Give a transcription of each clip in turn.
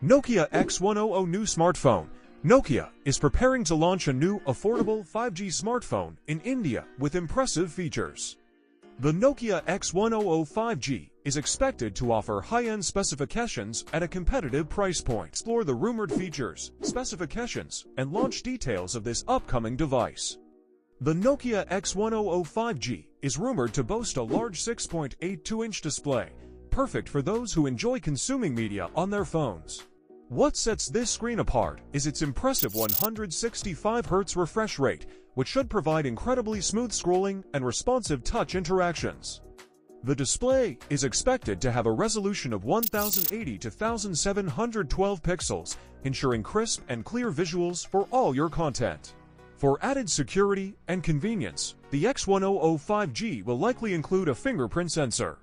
Nokia X100 new smartphone. Nokia is preparing to launch a new, affordable 5G smartphone in India with impressive features. The Nokia X100 5G is expected to offer high-end specifications at a competitive price point. Explore the rumored features, specifications, and launch details of this upcoming device. The Nokia X100 5G is rumored to boast a large 6.82-inch display, perfect for those who enjoy consuming media on their phones. What sets this screen apart is its impressive 165Hz refresh rate, which should provide incredibly smooth scrolling and responsive touch interactions. The display is expected to have a resolution of 1080 to 1712 pixels, ensuring crisp and clear visuals for all your content. For added security and convenience, the X100 5G will likely include a fingerprint sensor.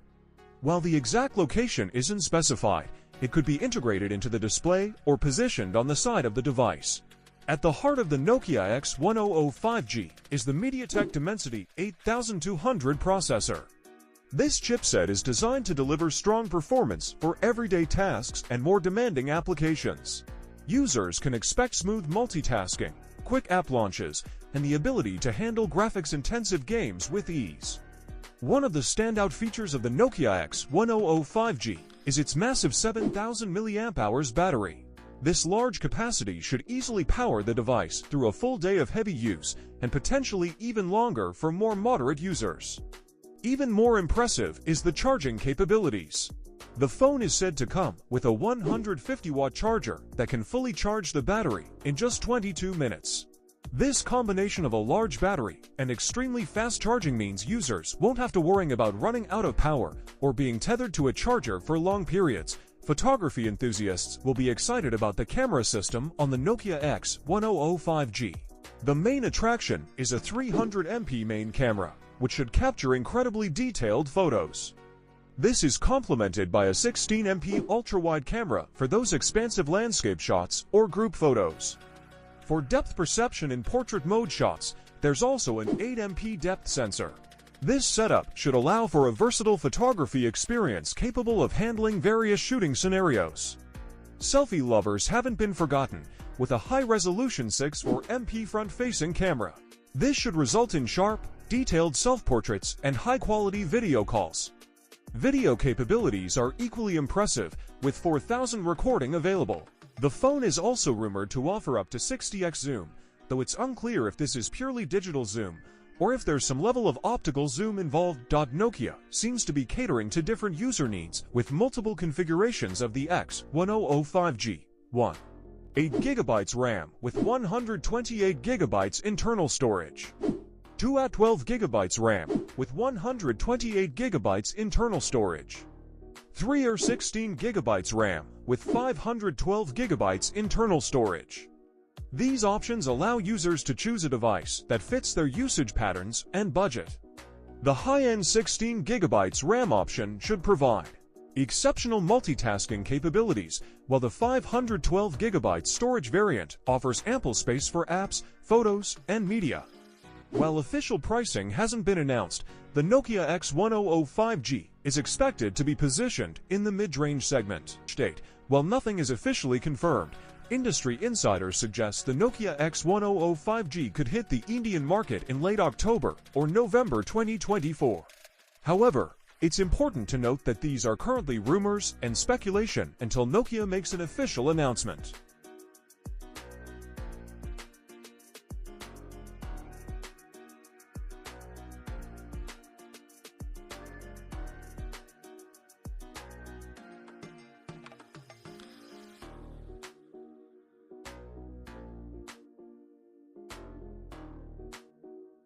While the exact location isn't specified, it could be integrated into the display or positioned on the side of the device. At the heart of the Nokia X100 5G is the MediaTek Dimensity 8200 processor. This chipset is designed to deliver strong performance for everyday tasks and more demanding applications. Users can expect smooth multitasking, quick app launches, and the ability to handle graphics-intensive games with ease. One of the standout features of the Nokia X100 5G is its massive 7,000 mAh battery. This large capacity should easily power the device through a full day of heavy use and potentially even longer for more moderate users. Even more impressive is the charging capabilities. The phone is said to come with a 150-watt charger that can fully charge the battery in just 22 minutes. This combination of a large battery and extremely fast charging means users won't have to worry about running out of power or being tethered to a charger for long periods. Photography enthusiasts will be excited about the camera system on the Nokia X100 5G. The main attraction is a 300MP main camera, which should capture incredibly detailed photos. This is complemented by a 16MP ultra-wide camera for those expansive landscape shots or group photos. For depth perception in portrait mode shots, there's also an 8MP depth sensor. This setup should allow for a versatile photography experience capable of handling various shooting scenarios. Selfie lovers haven't been forgotten, with a high-resolution 64MP front-facing camera. This should result in sharp, detailed self-portraits and high-quality video calls. Video capabilities are equally impressive, with 4000 recording available. The phone is also rumored to offer up to 60x zoom, though it's unclear if this is purely digital zoom or if there's some level of optical zoom involved. Nokia seems to be catering to different user needs with multiple configurations of the X100 5G. 1. 8GB RAM with 128GB internal storage. 2 at 12GB RAM with 128GB internal storage. 3 or 16GB RAM with 512GB internal storage. These options allow users to choose a device that fits their usage patterns and budget. The high-end 16GB RAM option should provide exceptional multitasking capabilities, while the 512GB storage variant offers ample space for apps, photos, and media. While official pricing hasn't been announced, the Nokia X100 5G is expected to be positioned in the mid-range segment. While nothing is officially confirmed, industry insiders suggest the Nokia X100 5G could hit the Indian market in late October or November 2024. However, it's important to note that these are currently rumors and speculation until Nokia makes an official announcement.